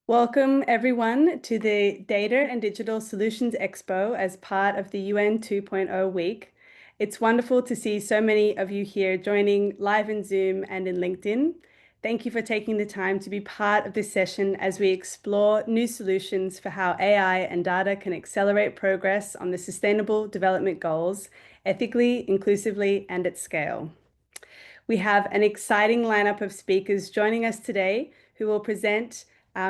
Welcome everyone to the Data and Digital Solutions Expo as part of the UN 2.0 week. It's wonderful to see so many of you here joining live in Zoom and in LinkedIn. Thank you for taking the time to be part of this session as we explore new solutions for how AI and data can accelerate progress on the Sustainable Development Goals ethically, inclusively, and at scale. We have an exciting lineup of speakers joining us today who will present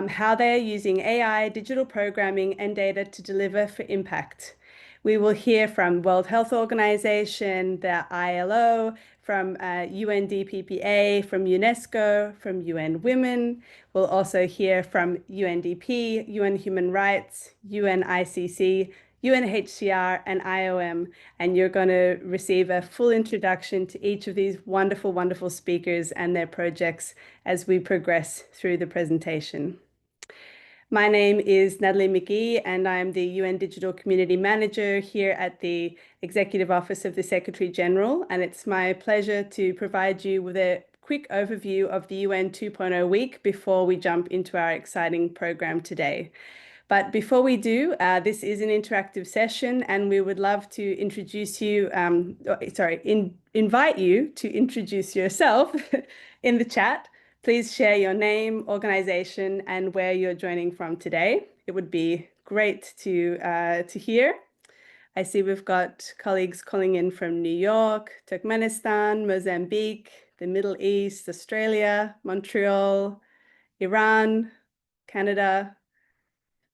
how they are using AI, digital programming, and data to deliver for impact. We will hear from World Health Organization, the ILO, from UNDPPA, from UNESCO, from UN Women. We'll also hear from UNDP, UN Human Rights, UNICC, UNHCR, and IOM, and you're going to receive a full introduction to each of these wonderful, wonderful speakers and their projects as we progress through the presentation. My name is Natalie McGee, and I'm the UN Digital Community Manager here at the Executive Office of the Secretary General, and it's my pleasure to provide you with a quick overview of the UN 2.0 week before we jump into our exciting program today. But before we do, this is an interactive session, and we would love to introduce you, invite you to introduce yourself in the chat. Please share your name, organization, and where you're joining from today. It would be great to hear. I see we've got colleagues calling in from New York, Turkmenistan, Mozambique, the Middle East, Australia, Montreal, Iran, Canada,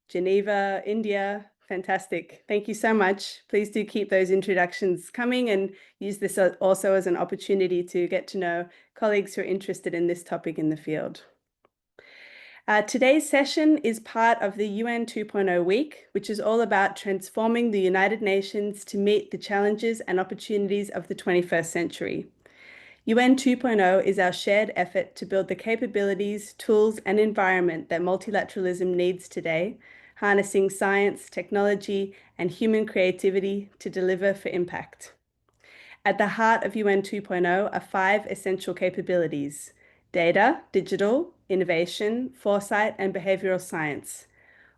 Geneva, India. Fantastic. Thank you so much. Please do keep those introductions coming and use this also as an opportunity to get to know colleagues who are interested in this topic in the field. Today's session is part of the UN 2.0 week, which is all about transforming the United Nations to meet the challenges and opportunities of the 21st century. UN 2.0 is our shared effort to build the capabilities, tools, and environment that multilateralism needs today, harnessing science, technology, and human creativity to deliver for impact. At the heart of UN 2.0 are 5 essential capabilities: data, digital, innovation, foresight, and behavioral science.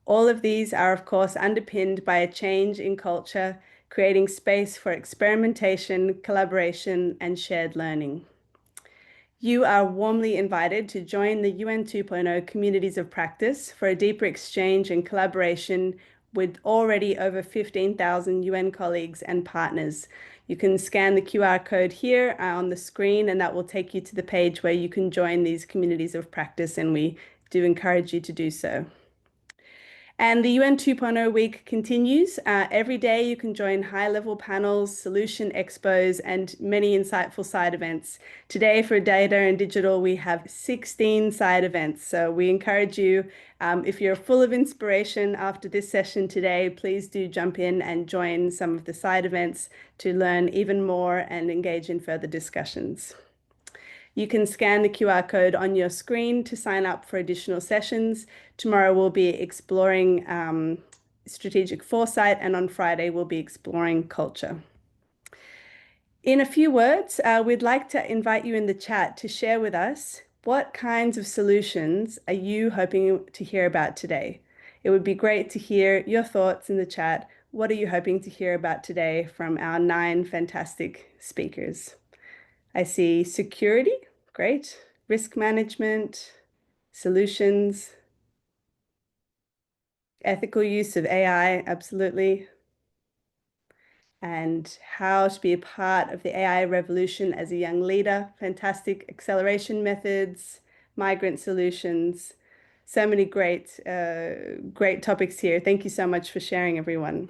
All of these are, of course, underpinned by a change in culture, creating space for experimentation, collaboration, and shared learning. You are warmly invited to join the UN 2.0 communities of practice for a deeper exchange and collaboration with already over 15,000 UN colleagues and partners. You can scan the QR code here on the screen, and that will take you to the page where you can join these communities of practice, and we do encourage you to do so. And the UN 2.0 week continues. Every day you can join high-level panels, solution expos, and many insightful side events. Today for data and digital, we have 16 side events. So we encourage you, if you're full of inspiration after this session today, please do jump in and join some of the side events to learn even more and engage in further discussions. You can scan the QR code on your screen to sign up for additional sessions. Tomorrow we'll be exploring strategic foresight, and on Friday we'll be exploring culture. In a few words, we'd like to invite you in the chat to share with us what kinds of solutions are you hoping to hear about today. It would be great to hear your thoughts in the chat. What are you hoping to hear about today from our 9 fantastic speakers? I see security, great. Risk management, solutions, ethical use of AI, absolutely. And how to be a part of the AI revolution as a young leader, fantastic. Acceleration methods, migrant solutions, so many great topics here. Thank you so much for sharing, everyone.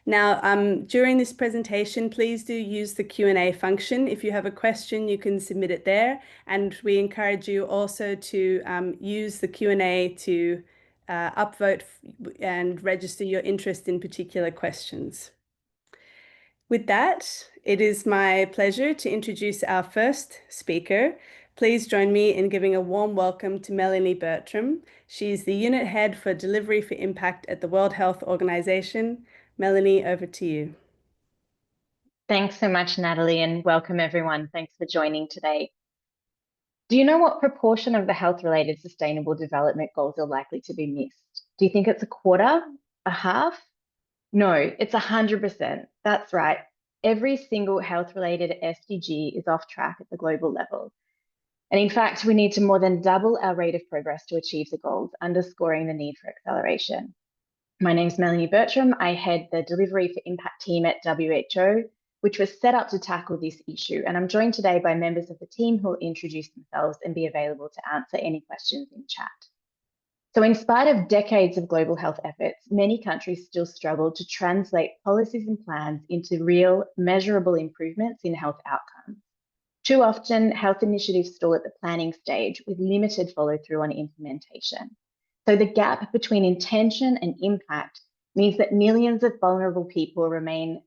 Now, during this presentation, please do use the Q&A function. If you have a question, you can submit it there. And we encourage you also to use the Q&A to upvote and register your interest in particular questions. With that, it is my pleasure to introduce our first speaker. Please join me in giving a warm welcome to Melanie Bertram. She's the Unit Head for Delivery for Impact at the World Health Organization. Melanie, over to you. Thanks so much, Natalie, and welcome everyone. Thanks for joining today. Do you know what proportion of the health-related sustainable development goals are likely to be missed? Do you think it's a quarter, a half? No, it's 100%. That's right. Every single health-related SDG is off track at the global level. And in fact, we need to more than double our rate of progress to achieve the goals, underscoring the need for acceleration. My name's Melanie Bertram. I head the Delivery for Impact team at WHO, which was set up to tackle this issue. And I'm joined today by members of the team who will introduce themselves and be available to answer any questions in chat. So in spite of decades of global health efforts, many countries still struggle to translate policies and plans into real, measurable improvements in health outcomes. Too often, health initiatives stall at the planning stage with limited follow-through on implementation. So the gap between intention and impact means that millions of vulnerable people remain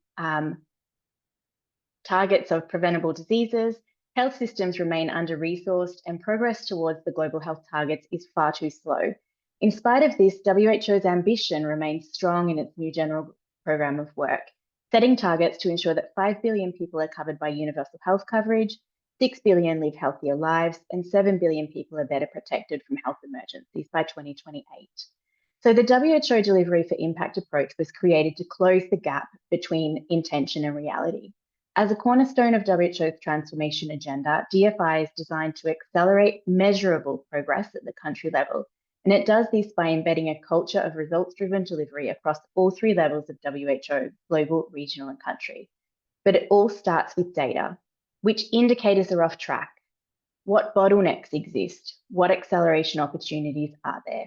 targets of preventable diseases, health systems remain under-resourced, and progress towards the global health targets is far too slow. In spite of this, WHO's ambition remains strong in its new general program of work, setting targets to ensure that 5 billion people are covered by universal health coverage, 6 billion live healthier lives, and 7 billion people are better protected from health emergencies by 2028. So the WHO Delivery for Impact approach was created to close the gap between intention and reality. As a cornerstone of WHO's transformation agenda, DFI is designed to accelerate measurable progress at the country level. And it does this by embedding a culture of results-driven delivery across all three levels of WHO, global, regional, and country. But it all starts with data. Which indicators are off track? What bottlenecks exist? What acceleration opportunities are there?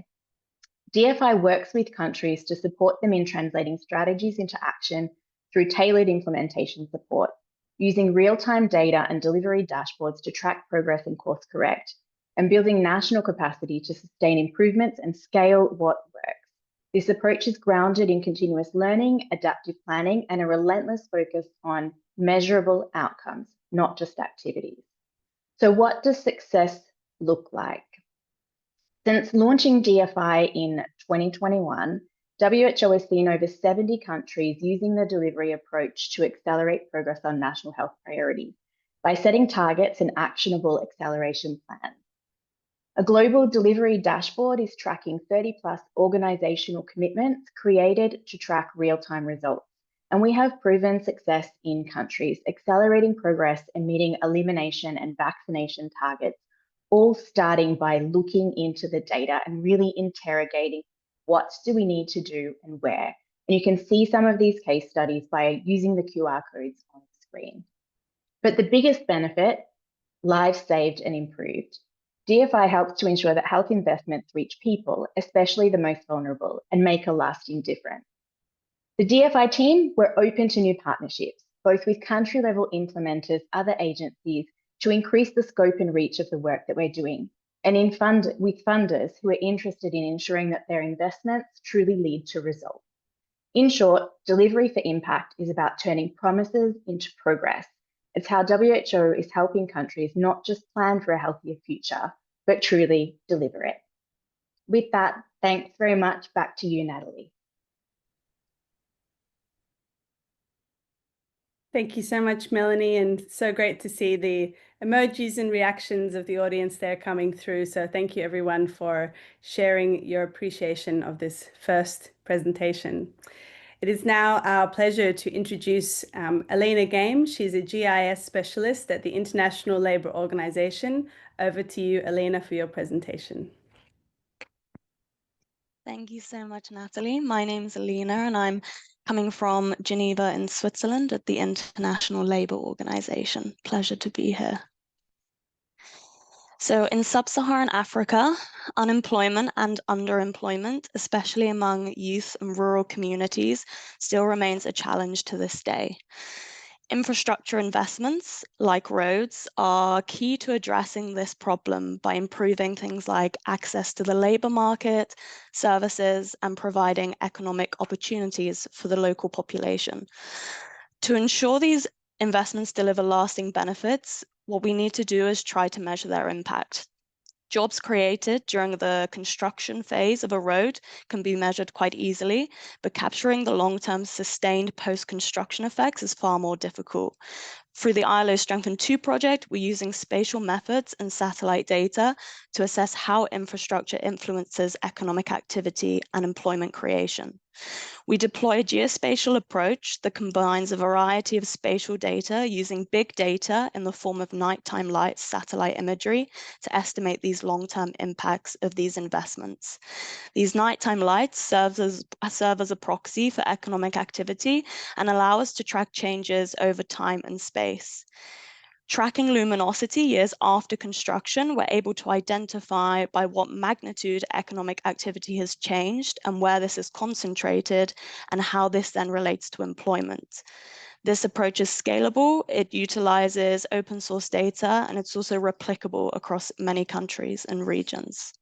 DFI works with countries to support them in translating strategies into action through tailored implementation support, using real-time data and delivery dashboards to track progress and course correct, and building national capacity to sustain improvements and scale what works. This approach is grounded in continuous learning, adaptive planning, and a relentless focus on measurable outcomes, not just activities. So what does success look like? Since launching DFI in 2021, WHO has seen over 70 countries using the delivery approach to accelerate progress on national health priorities by setting targets and actionable acceleration plans. A global delivery dashboard is tracking 30+ organizational commitments created to track real-time results. And we have proven success in countries, accelerating progress and meeting elimination and vaccination targets, all starting by looking into the data and really interrogating what do we need to do and where. And you can see some of these case studies by using the QR codes on the screen. But the biggest benefit, lives saved and improved. DFI helps to ensure that health investments reach people, especially the most vulnerable, and make a lasting difference. The DFI team, we're open to new partnerships, both with country-level implementers, other agencies, to increase the scope and reach of the work that we're doing, and with funders who are interested in ensuring that their investments truly lead to results. In short, delivery for impact is about turning promises into progress. It's how WHO is helping countries not just plan for a healthier future, but truly deliver it. With that, thanks very much. Back to you, Natalie. Thank you so much, Melanie, and so great to see the emojis and reactions of the audience there coming through. So thank you everyone for sharing your appreciation of this first presentation. It is now our pleasure to introduce Elena Game. She's a GIS specialist at the International Labour Organization. Over to you, Elena, for your presentation. Thank you so much, Natalie. My name is Elena, and I'm coming from Geneva in Switzerland at the International Labour Organization. Pleasure to be here. So in sub-Saharan Africa, unemployment and underemployment, especially among youth and rural communities, still remains a challenge to this day. Infrastructure investments, like roads, are key to addressing this problem by improving things like access to the labor market, services, and providing economic opportunities for the local population. To ensure these investments deliver lasting benefits, what we need to do is try to measure their impact. Jobs created during the construction phase of a road can be measured quite easily, but capturing the long-term sustained post-construction effects is far more difficult. Through the ILO Strengthen 2 project, we're using spatial methods and satellite data to assess how infrastructure influences economic activity and employment creation. We deploy a geospatial approach that combines a variety of spatial data using big data in the form of nighttime light satellite imagery to estimate these long-term impacts of these investments. These nighttime lights serve as a proxy for economic activity and allow us to track changes over time and space. Tracking luminosity years after construction, we're able to identify by what magnitude economic activity has changed and where this is concentrated and how this then relates to employment. This approach is scalable, it utilizes open source data, and it's also replicable across many countries and regions.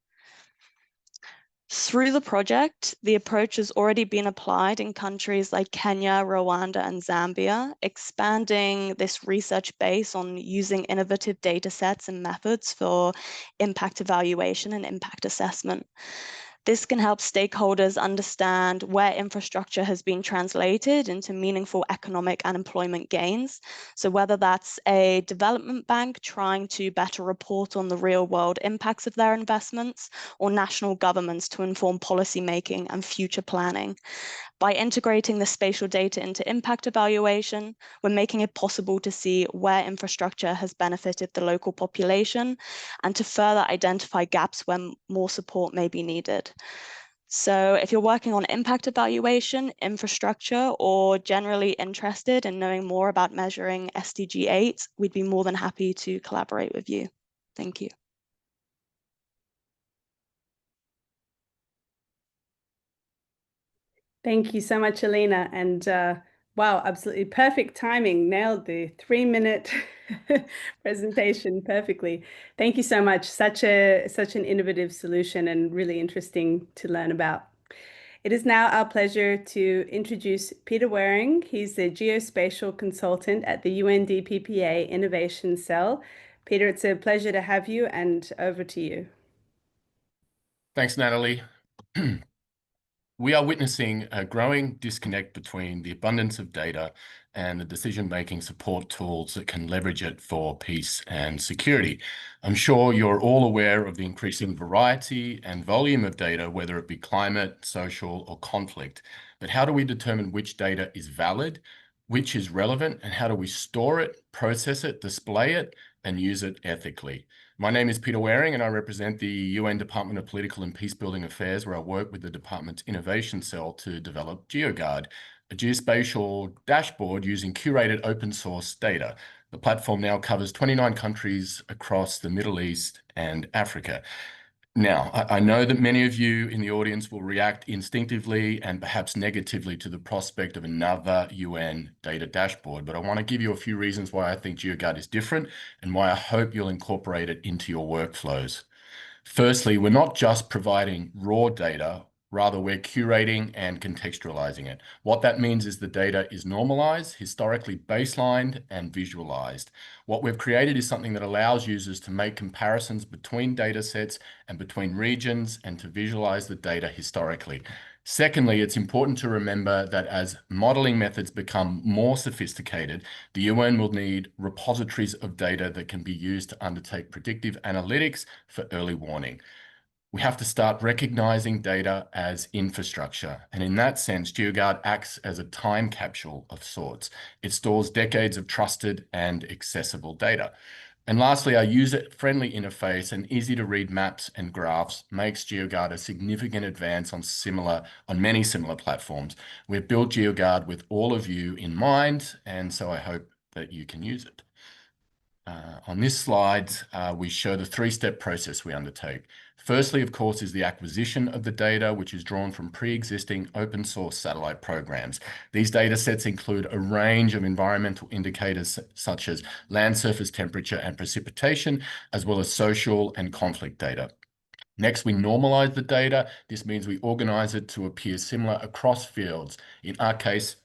Through the project, the approach has already been applied in countries like Kenya, Rwanda, and Zambia, expanding this research base on using innovative data sets and methods for impact evaluation and impact assessment. This can help stakeholders understand where infrastructure has been translated into meaningful economic and employment gains. So whether that's a development bank trying to better report on the real world impacts of their investments, or national governments to inform policymaking and future planning. By integrating the spatial data into impact evaluation, we're making it possible to see where infrastructure has benefited the local population and to further identify gaps where more support may be needed. So if you're working on impact evaluation, infrastructure, or generally interested in knowing more about measuring SDG 8, we'd be more than happy to collaborate with you. Thank you. Thank you so much, Alina. And wow, absolutely perfect timing. Nailed the 3-minute presentation perfectly. Thank you so much. Such an innovative solution and really interesting to learn about. It is now our pleasure to introduce Peter Waring. He's the geospatial consultant at the UNDPPA Innovation Cell. Peter, it's a pleasure to have you, and over to you. Thanks, Natalie. We are witnessing a growing disconnect between the abundance of data and the decision-making support tools that can leverage it for peace and security. I'm sure you're all aware of the increasing variety and volume of data, whether it be climate, social, or conflict. But how do we determine which data is valid, which is relevant, and how do we store it, process it, display it, and use it ethically? My name is Peter Waring, and I represent the UN Department of Political and Peacebuilding Affairs, where I work with the department's innovation cell to develop Geoguard, a geospatial dashboard using curated open source data. The platform now covers 29 countries across the Middle East and Africa. Now, I know that many of you in the audience will react instinctively and perhaps negatively to the prospect of another UN data dashboard, but I want to give you a few reasons why I think Geoguard is different and why I hope you'll incorporate it into your workflows. Firstly, we're not just providing raw data, rather we're curating and contextualizing it. What that means is the data is normalized, historically baselined, and visualized. What we've created is something that allows users to make comparisons between data sets and between regions and to visualize the data historically. Secondly, it's important to remember that as modeling methods become more sophisticated, the UN will need repositories of data that can be used to undertake predictive analytics for early warning. We have to start recognizing data as infrastructure. And in that sense, Geoguard acts as a time capsule of sorts. It stores decades of trusted and accessible data. And lastly, our user-friendly interface and easy-to-read maps and graphs makes Geoguard a significant advance on many similar platforms. We've built Geoguard with all of you in mind, and so I hope that you can use it. On this slide, we show the 3-step process we undertake. Firstly, of course, is the acquisition of the data, which is drawn from pre-existing open source satellite programs. These data sets include a range of environmental indicators such as land surface temperature and precipitation, as well as social and conflict data. Next, we normalize the data. This means we organize it to appear similar across fields. In our case,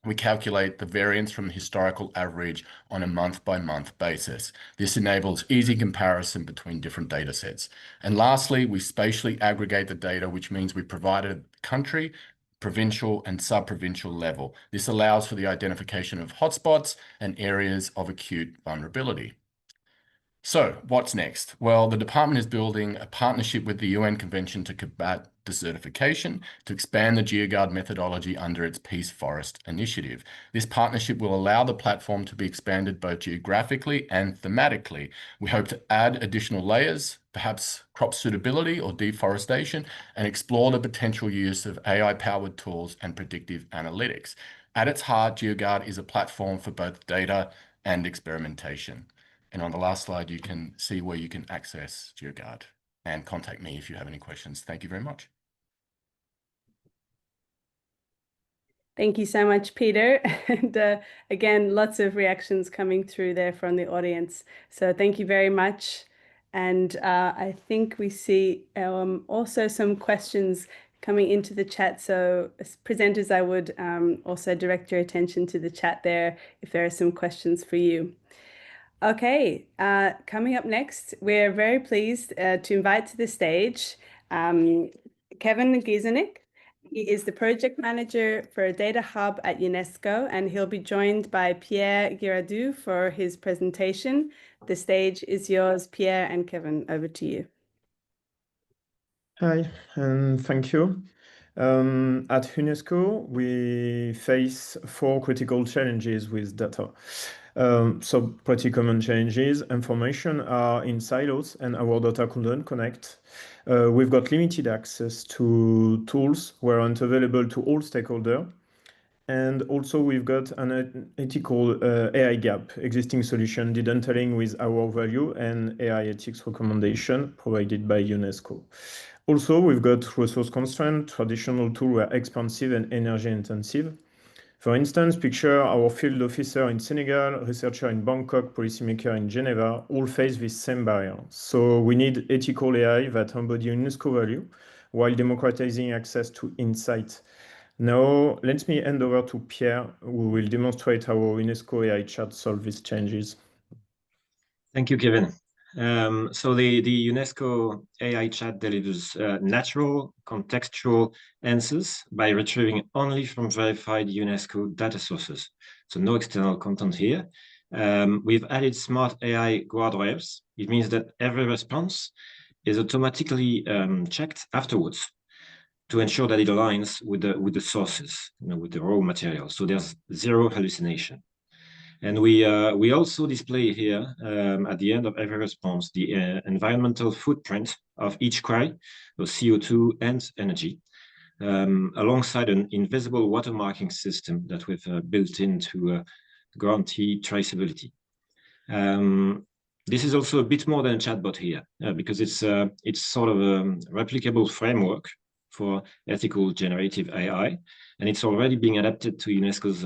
we calculate the variance from the historical average on a month-by-month basis. This enables easy comparison between different data sets. And lastly, we spatially aggregate the data, which means we provide provincial and sub-provincial level. This allows for the identification of hotspots and areas of acute vulnerability. So what's next? Well, the department is building a partnership with the UN Convention to combat desertification to expand the Geoguard methodology under its Peace Forest initiative. This partnership will allow the platform to be expanded both geographically and thematically. We hope to add additional layers, perhaps crop suitability or deforestation, and explore the potential use of AI-powered tools and predictive analytics. At its heart, Geoguard is a platform for both data and experimentation. And on the last slide, you can see where you can access Geoguard and contact me if you have any questions. Thank you very much. Thank you so much, Peter. And again, lots of reactions coming through there from the audience. So thank you very much. And I think we see also some questions coming into the chat. So as presenters, I would also direct your attention to the chat there if there are some questions for you. Okay, coming up next, we're very pleased to invite to the stage Kevin Giesenig. He is the project manager for a data hub at UNESCO, and he'll be joined by Pierre Girardou for his presentation. The stage is yours, Pierre and Kevin. Over to you. Hi, and thank you. At UNESCO, we face 4 critical challenges with data. So pretty common challenges. Information are in silos and our data couldn't connect. We've got limited access to tools where aren't available to all stakeholders. And also we've got an ethical AI gap. Existing solution didn't align with our value and AI ethics recommendation provided by UNESCO. Also, we've got resource constraint. Traditional tools were expensive and energy intensive. For instance, picture our field officer in Senegal, researcher in Bangkok, policymaker in Geneva, all face this same barrier. So we need ethical AI that embody UNESCO value while democratizing access to insight. Now, let me hand over to Pierre, who will demonstrate how UNESCO AI chat solves these changes. Thank you, Kevin. So the UNESCO AI chat delivers natural, contextual answers by retrieving only from verified UNESCO data sources. So no external content here. We've added smart AI guardrails. It means that every response is automatically checked afterwards to ensure that it aligns with the sources, with the raw material. So there's zero hallucination. And we also display here at the end of every response the environmental footprint of each query, so CO2 and energy, alongside an invisible watermarking system that we've built in to guarantee traceability. This is also a bit more than a chatbot here because it's sort of a replicable framework for ethical generative AI, and it's already being adapted to UNESCO's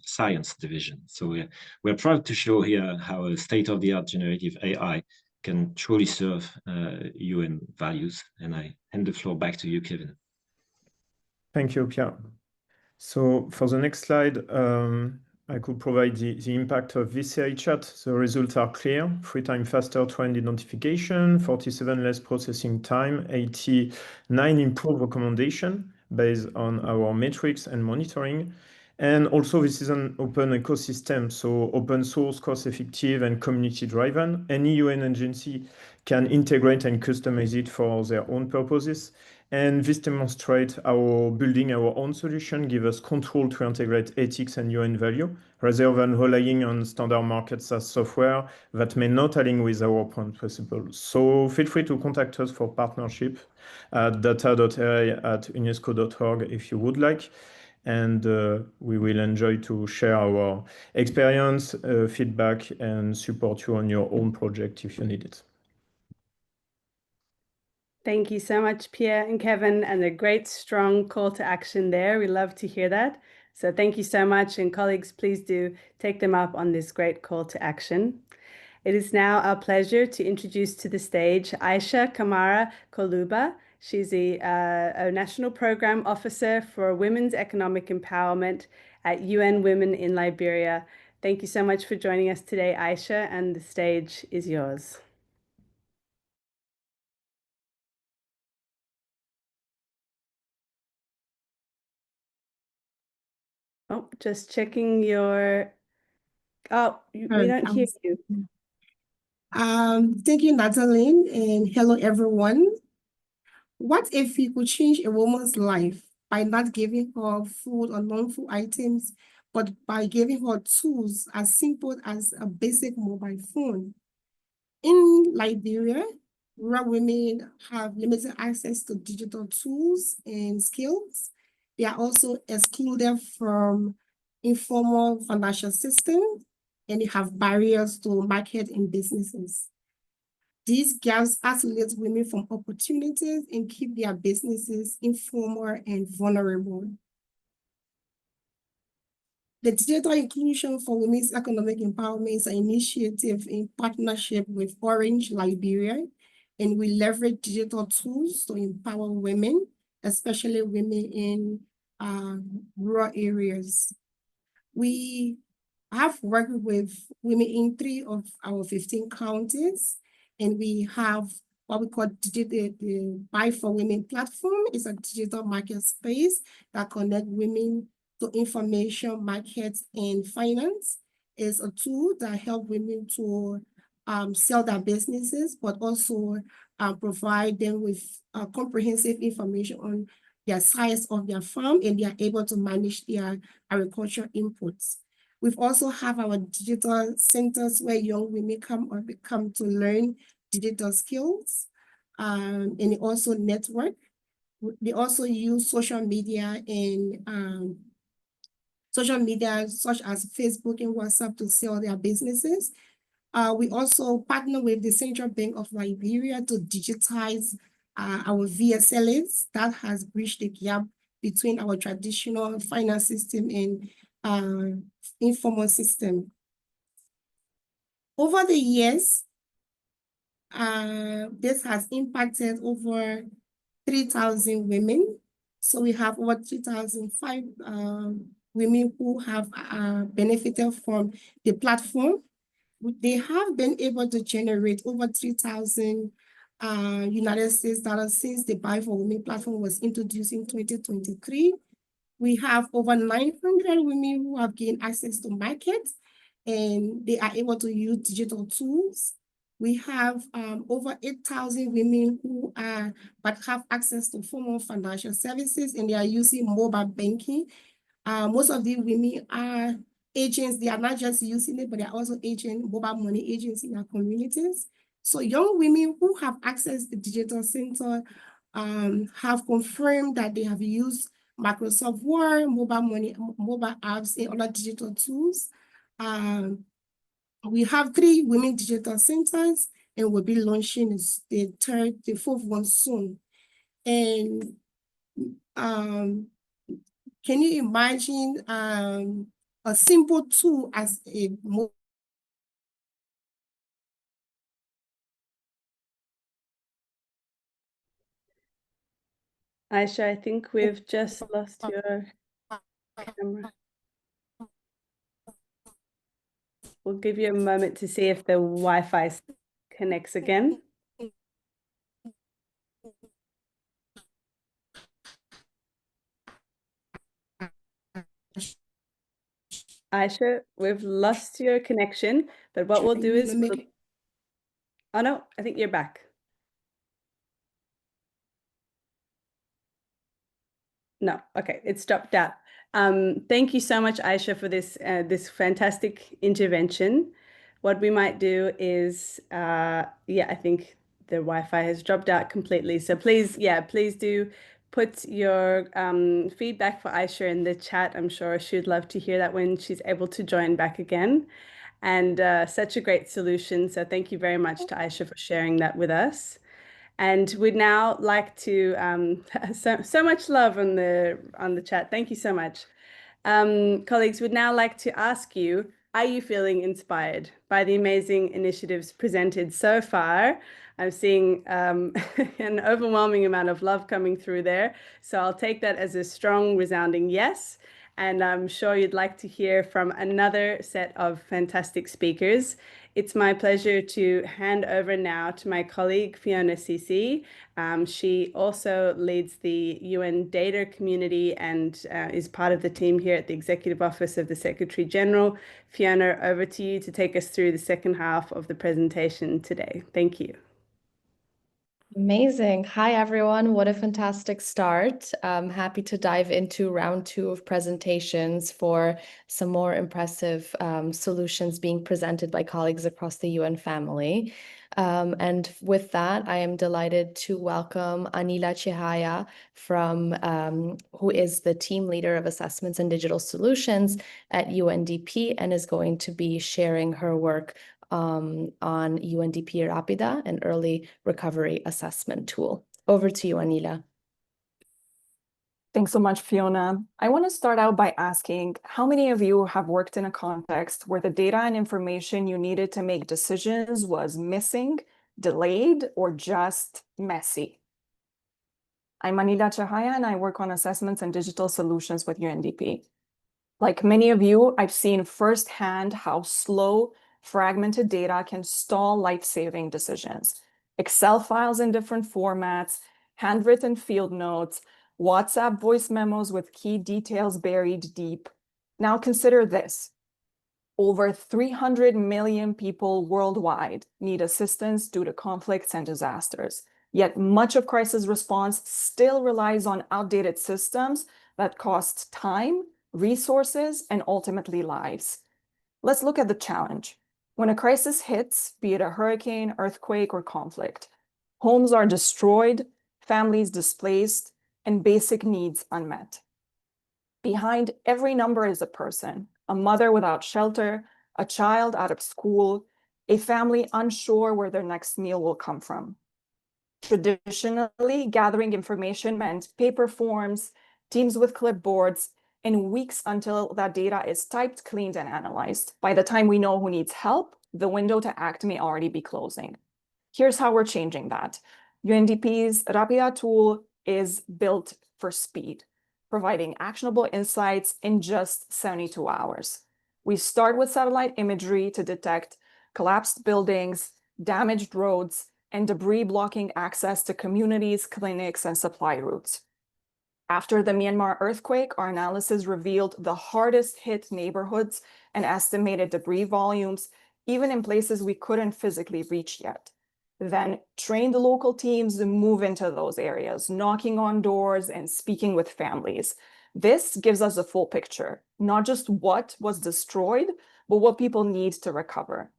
science division. So we're proud to show here how a state-of-the-art generative AI can truly serve UN values. And I hand the floor back to you, Kevin. Thank you, Pierre. So for the next slide, I could provide the impact of this AI chat. The results are clear: 3 times faster trend identification, 47 less processing time, 89 improved recommendation based on our metrics and monitoring. And also this is an open ecosystem, so open source, cost effective and community driven. Any UN agency can integrate and customize it for their own purposes. And this demonstrates how building our own solution gives us control to integrate ethics and UN value, rather than relying on standard market SaaS software that may not align with our own principles. So feel free to contact us for partnership at data.ai@unesco.org if you would like. And we will enjoy to share our experience, feedback, and support you on your own project if you need it. Thank you so much, Pierre and Kevin, and a great, strong call to action there. We love to hear that. So thank you so much. And colleagues, please do take them up on this great call to action. It is now our pleasure to introduce to the stage Aisha Kamara Koluba. She's a National Program Officer for Women's Economic Empowerment at UN Women in Liberia. Thank you so much for joining us today, Aisha, and the stage is yours. Oh, just checking your, oh, we don't hear you. Thank you, Natalie, and hello, everyone. What if we could change a woman's life by not giving her food or non-food items, but by giving her tools as simple as a basic mobile phone? In Liberia, rural women have limited access to digital tools and skills. They are also excluded from informal financial systems, and they have barriers to market and businesses. These gaps isolate women from opportunities and keep their businesses informal and vulnerable. The Digital Inclusion for Women's Economic Empowerment is an initiative in partnership with Orange Liberia, and we leverage digital tools to empower women, especially women in rural areas. We have worked with women in 3 of our 15 counties, and we have what we call the Buy for Women platform. It's a digital market space that connects women to information, markets, and finance. It's a tool that helps women to sell their businesses, but also provide them with comprehensive information on their size of their farm, and they are able to manage their agricultural inputs. We've also have our digital centers where young women come to learn digital skills, and they also network. They also use social media and social media such as Facebook and WhatsApp to sell their businesses. We also partner with the Central Bank of Liberia to digitize our VSLs that has bridged the gap between our traditional finance system and informal system. Over the years, this has impacted over 3,000 women. So we have over 3,005 women who have benefited from the platform. They have been able to generate over 3,000 United States dollars since the Buy for Women platform was introduced in 2023. We have over 900 women who have gained access to markets, and they are able to use digital tools. We have over 8,000 women who but have access to formal financial services, and they are using mobile banking. Most of the women are agents. They are not just using it, but they're also mobile money agents in their communities. So young women who have access to the digital center have confirmed that they have used Microsoft Word, mobile apps, and other digital tools. We have 3 women digital centers, and we'll be launching the 4th one soon. And can you imagine a simple tool as a Aisha, I think we've just lost your camera. We'll give you a moment to see if the Wi-Fi connects again. Aisha, we've lost your connection, but what we'll do is oh no, I think you're back. No, okay, it stopped out. Thank you so much, Aisha, for this this fantastic intervention. What we might do is, yeah, I think the Wi-Fi has dropped out completely. So please, yeah, please do put your feedback for Aisha in the chat. I'm sure she'd love to hear that when she's able to join back again. And such a great solution. So thank you very much to Aisha for sharing that with us. And we'd now like to so much love on the chat. Thank you so much. Colleagues, would now like to ask you, are you feeling inspired by the amazing initiatives presented so far? I'm seeing an overwhelming amount of love coming through there. So I'll take that as a strong, resounding yes. and I'm sure you'd like to hear from another set of fantastic speakers. It's my pleasure to hand over now to my colleague, Fiona Sisi. She also leads the UN data community and is part of the team here at the Executive Office of the Secretary General. Fiona, over to you to take us through the second half of the presentation today. Thank you. Amazing. Hi, everyone. What a fantastic start. I'm happy to dive into round 2 of presentations for some more impressive solutions being presented by colleagues across the UN family. And with that, I am delighted to welcome Anila Chihaya who is the team leader of assessments and digital solutions at UNDP and is going to be sharing her work on UNDP RAPIDA, an early recovery assessment tool. Over to you, Anila. Thanks so much, Fiona. I want to start out by asking, how many of you have worked in a context where the data and information you needed to make decisions was missing, delayed, or just messy? I'm Anila Chihaya, and I work on assessments and digital solutions with UNDP. Like many of you, I've seen firsthand how slow, fragmented data can stall life-saving decisions. Excel files in different formats, handwritten field notes, WhatsApp voice memos with key details buried deep. Now consider this. Over 300 million people worldwide need assistance due to conflicts and disasters. Yet much of crisis response still relies on outdated systems that cost time, resources, and ultimately lives. Let's look at the challenge. When a crisis hits, be it a hurricane, earthquake, or conflict, homes are destroyed, families displaced, and basic needs unmet. Behind every number is a person, a mother without shelter, a child out of school, a family unsure where their next meal will come from. Traditionally, gathering information meant paper forms, teams with clipboards, and weeks until that data is typed, cleaned, and analyzed. By the time we know who needs help, the window to act may already be closing. Here's how we're changing that. UNDP's RAPIDA tool is built for speed, providing actionable insights in just 72 hours. We start with satellite imagery to detect collapsed buildings, damaged roads, and debris blocking access to communities, clinics, and supply routes. After the Myanmar earthquake, our analysis revealed the hardest hit neighborhoods and estimated debris volumes, even in places we couldn't physically reach yet. Then train the local teams to move into those areas, knocking on doors and speaking with families. This gives us a full picture, not just what was destroyed, but what people need to recover.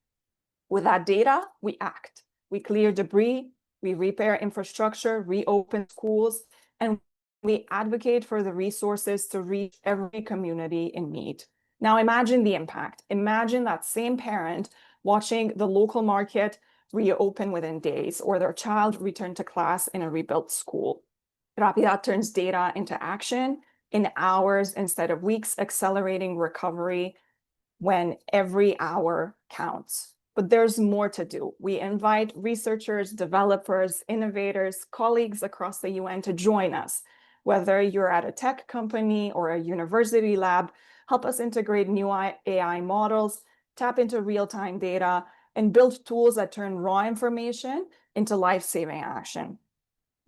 With that data, we act. We clear debris, we repair infrastructure, reopen schools, and we advocate for the resources to reach every community in need. Now imagine the impact. Imagine that same parent watching the local market reopen within days, or their child return to class in a rebuilt school. RAPIDA turns data into action in hours instead of weeks, accelerating recovery when every hour counts. But there's more to do. We invite researchers, developers, innovators, colleagues across the UN to join us. Whether you're at a tech company or a university lab, help us integrate new AI models, tap into real-time data, and build tools that turn raw information into life-saving action.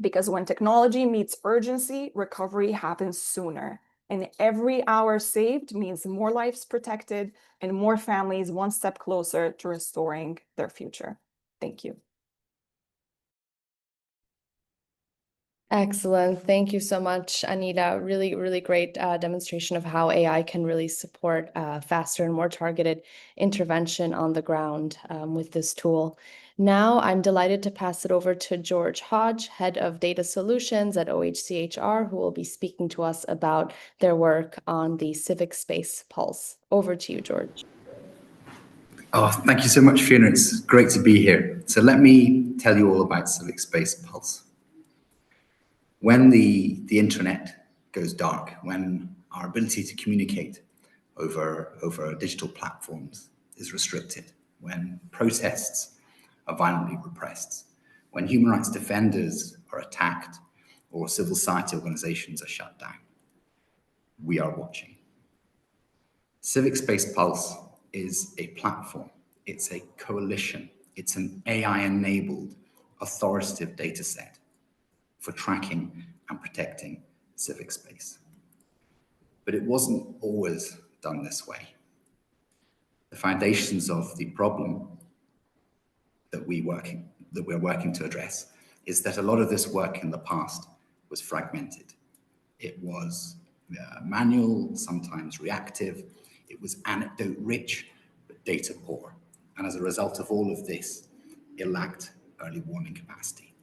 Because when technology meets urgency, recovery happens sooner. And every hour saved means more lives protected and more families one step closer to restoring their future. Thank you. Excellent. Thank you so much, Anita. Really, really great demonstration of how AI can really support faster and more targeted intervention on the ground with this tool. Now, I'm delighted to pass it over to George Hodge, Head of Data Solutions at OHCHR, who will be speaking to us about their work on the Civic Space Pulse. Over to you, George. Oh, thank you so much, Fiona. It's great to be here. So let me tell you all about Civic Space Pulse. When the internet goes dark, when our ability to communicate over digital platforms is restricted, when protests are violently repressed, when human rights defenders are attacked or civil society organizations are shut down, we are watching. Civic Space Pulse is a platform. It's a coalition. It's an AI-enabled authoritative data set for tracking and protecting civic space. But it wasn't always done this way. The foundations of the problem that we're working to address is that a lot of this work in the past was fragmented. It was manual, sometimes reactive. It was anecdote rich, but data poor. And as a result of all of this, it lacked early warning capacity.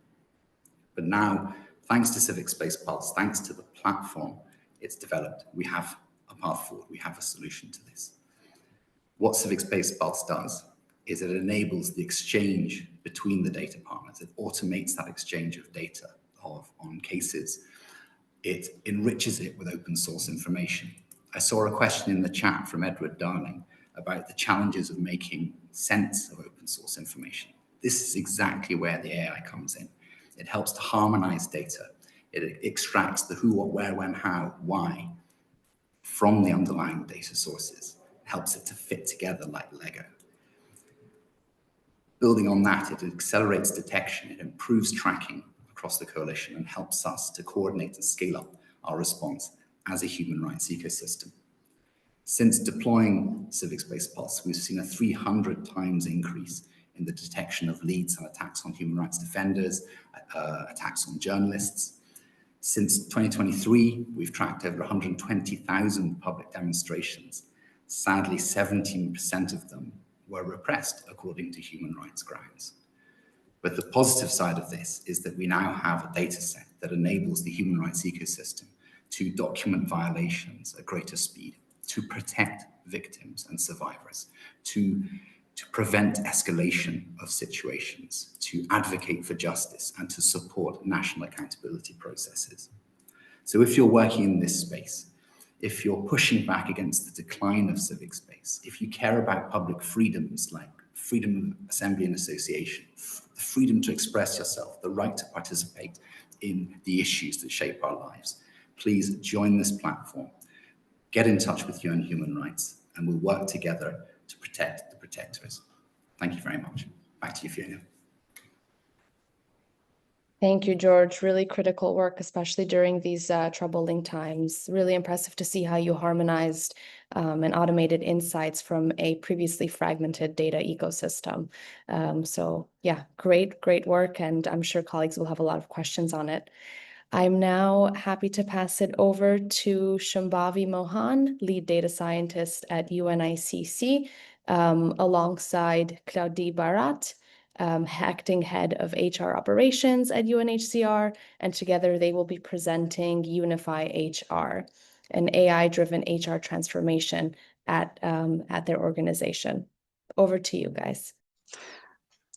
But now, thanks to Civic Space Pulse, thanks to the platform it's developed, we have a path forward, we have a solution to this. What Civic Space Pulse does is it enables the exchange between the data partners. It automates that exchange of data on cases. It enriches it with open source information. I saw a question in the chat from Edward Darling about the challenges of making sense of open source information. This is exactly where the AI comes in. It helps to harmonize data. It extracts the who, what, where, when, how, why from the underlying data sources. It helps it to fit together like Lego. Building on that, it accelerates detection, it improves tracking across the coalition and helps us to coordinate and scale up our response as a human rights ecosystem. Since deploying Civic Space Pulse, we've seen a 300 times increase in the detection of leads and attacks on human rights defenders, attacks on journalists. Since 2023, we've tracked over 120,000 public demonstrations. Sadly, 17% of them were repressed according to human rights grounds. But the positive side of this is that we now have a data set that enables the human rights ecosystem to document violations at greater speed, to protect victims and survivors, to prevent escalation of situations, to advocate for justice, and to support national accountability processes. So if you're working in this space, if you're pushing back against the decline of civic space, if you care about public freedoms like freedom of assembly and association, the freedom to express yourself, the right to participate in the issues that shape our lives, please join this platform, get in touch with UN Human Rights, and we'll work together to protect the protectors. Thank you very much. Back to you, Fiona. Thank you, George. Really critical work, especially during these troubling times. Really impressive to see how you harmonized and automated insights from a previously fragmented data ecosystem. So yeah, great work. And I'm sure colleagues will have a lot of questions on it. I'm now happy to pass it over to Shambhavi Mohan, lead data scientist at UNICC, alongside Claudie Barat, acting head of HR operations at UNHCR, and together they will be presenting Unify HR, an AI-driven HR transformation at their organization. Over to you guys.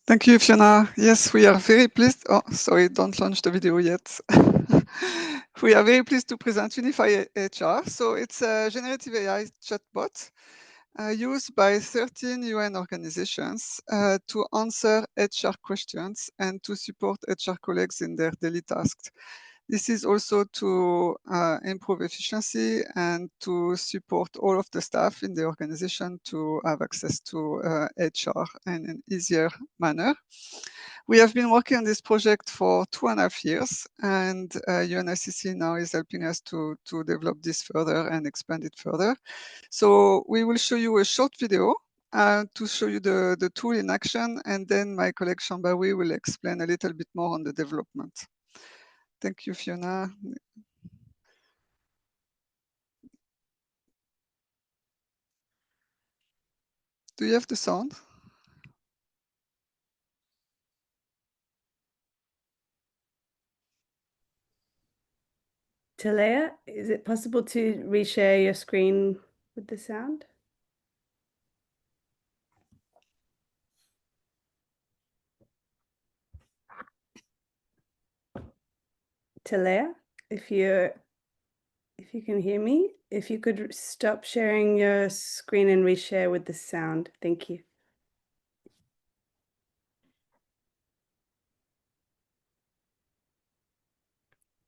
Thank you, Fiona. Yes, we are very pleased. Oh, sorry, don't launch the video yet. We are very pleased to present Unify HR. So it's a generative AI chatbot used by 13 UN organizations to answer HR questions and to support HR colleagues in their daily tasks. This is also to improve efficiency and to support all of the staff in the organization to have access to HR in an easier manner. We have been working on this project for 2.5 years, and UNICC now is helping us to develop this further and expand it further. So we will show you a short video to show you the tool in action, and then my colleague Shambhavi will explain a little bit more on the development. Thank you, Fiona. Do you have the sound? Talea, is it possible to reshare your screen with the sound? Talea, if you can hear me, if you could stop sharing your screen and reshare with the sound. Thank you.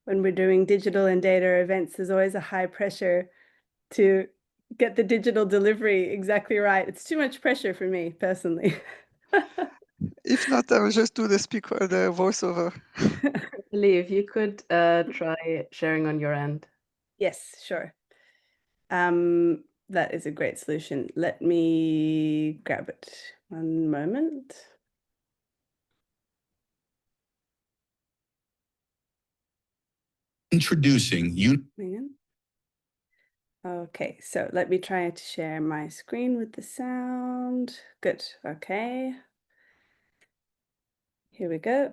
When we're doing digital and data events, there's always a high pressure to get the digital delivery exactly right. It's too much pressure for me personally. If not, I will just do the speaker, the voiceover. Lee, if you could try sharing on your end. Yes, sure. That is a great solution. Let me grab it. One moment. Introducing Okay, so let me try to share my screen with the sound. Good, okay. Here we go.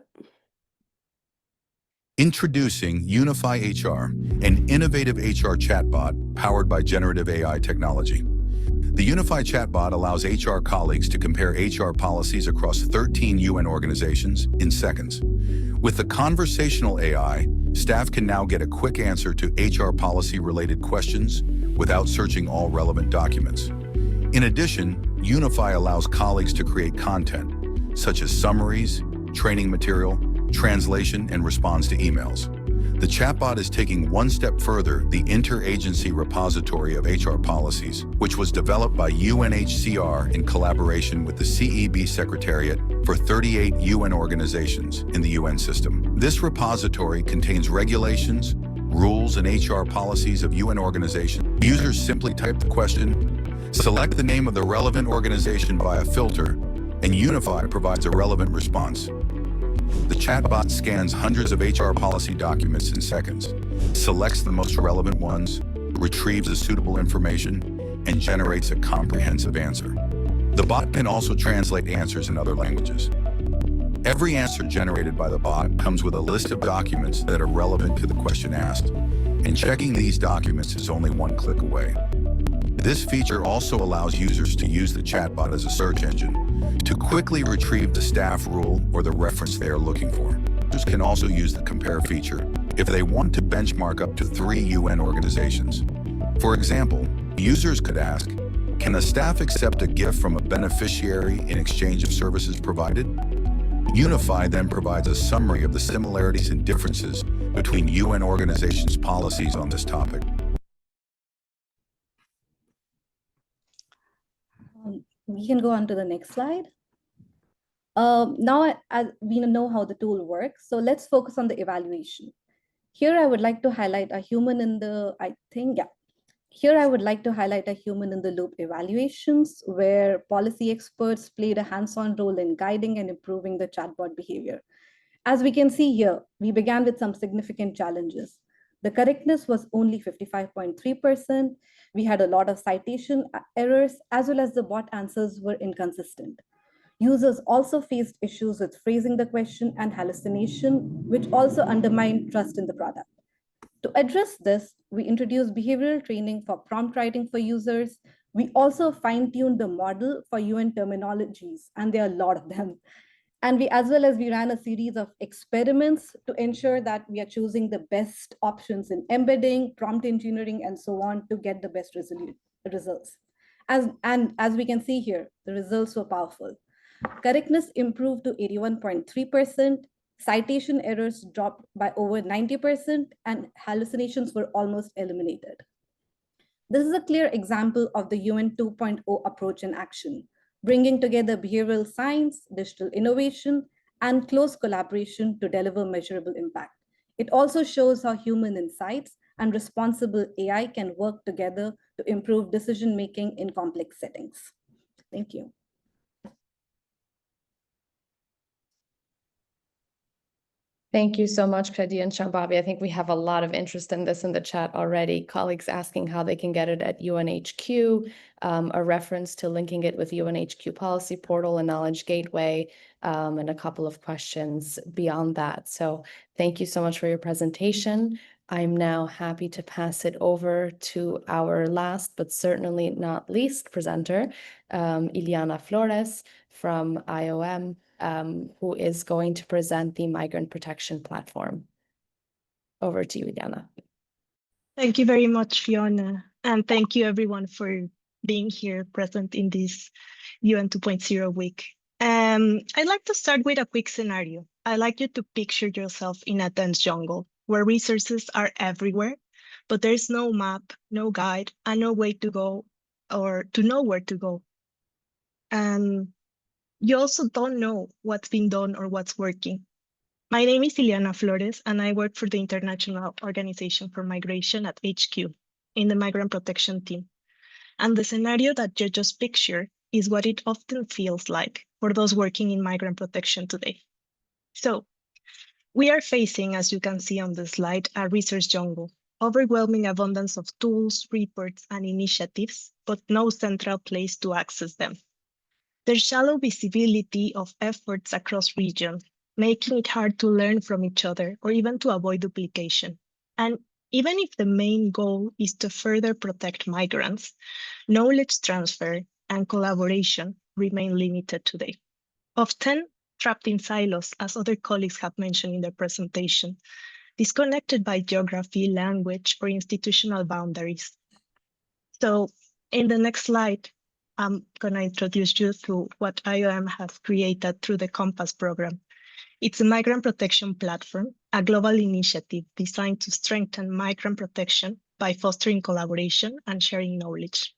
Introducing Unify HR, an innovative HR chatbot powered by generative AI technology. The Unify chatbot allows HR colleagues to compare HR policies across 13 UN organizations in seconds. With the conversational AI, staff can now get a quick answer to HR policy-related questions without searching all relevant documents. In addition, Unify allows colleagues to create content, such as summaries, training material, translation, and response to emails. The chatbot is taking one step further the interagency repository of HR policies, which was developed by UNHCR in collaboration with the CEB Secretariat for 38 UN organizations in the UN system. This repository contains regulations, rules, and HR policies of UN organizations. Users simply type the question, select the name of the relevant organization via filter, and Unify provides a relevant response. The chatbot scans hundreds of HR policy documents in seconds, selects the most relevant ones, retrieves the suitable information, and generates a comprehensive answer. The bot can also translate answers in other languages. Every answer generated by the bot comes with a list of documents that are relevant to the question asked, and checking these documents is only one click away. This feature also allows users to use the chatbot as a search engine to quickly retrieve the staff rule or the reference they are looking for. Users can also use the compare feature if they want to benchmark up to 3 UN organizations. For example, users could ask, can a staff accept a gift from a beneficiary in exchange of services provided? Unify then provides a summary of the similarities and differences between UN organizations' policies on this topic. We can go on to the next slide. Now we know how the tool works, so let's focus on the evaluation. Here I would like to highlight a human in the, Here I would like to highlight a human in the loop evaluations where policy experts played a hands-on role in guiding and improving the chatbot behavior. As we can see here, we began with some significant challenges. The correctness was only 55.3%. We had a lot of citation errors, as well as the bot answers were inconsistent. Users also faced issues with phrasing the question and hallucination, which also undermined trust in the product. To address this, we introduced behavioral training for prompt writing for users. We also fine-tuned the model for UN terminologies, and there are a lot of them. And we ran a series of experiments to ensure that we are choosing the best options in embedding, prompt engineering, and so on to get the best results. As we can see here, the results were powerful. Correctness improved to 81.3%, citation errors dropped by over 90%, and hallucinations were almost eliminated. This is a clear example of the UN 2.0 approach in action, bringing together behavioral science, digital innovation, and close collaboration to deliver measurable impact. It also shows how human insights and responsible AI can work together to improve decision-making in complex settings. Thank you. Thank you so much, Khadi and Shambavi. I think we have a lot of interest in this in the chat already. Colleagues asking how they can get it at UNHQ, a reference to linking it with UNHQ policy portal and knowledge gateway, and a couple of questions beyond that. So thank you so much for your presentation. I'm now happy to pass it over to our last, but certainly not least presenter, Ileana Flores from IOM, who is going to present the Migrant Protection Platform. Over to you, Ileana. Thank you very much, Fiona. And thank you everyone for being here present in this UN 2.0 week. I'd like to start with a quick scenario. I'd like you to picture yourself in a dense jungle where resources are everywhere, but there's no map, no guide, and no way to go or to know where to go. And you also don't know what's been done or what's working. My name is Ileana Flores, and I work for the International Organization for Migration at HQ in the Migrant Protection team. And the scenario that you just pictured is what it often feels like for those working in migrant protection today. So we are facing, as you can see on the slide, a resource jungle, overwhelming abundance of tools, reports, and initiatives, but no central place to access them. There's shallow visibility of efforts across regions, making it hard to learn from each other or even to avoid duplication. And even if the main goal is to further protect migrants, knowledge transfer and collaboration remain limited today. Often trapped in silos, as other colleagues have mentioned in their presentation, disconnected by geography, language, or institutional boundaries. So in the next slide, I'm going to introduce you to what IOM has created through the Compass program. It's a migrant protection platform, a global initiative designed to strengthen migrant protection by fostering collaboration and sharing knowledge.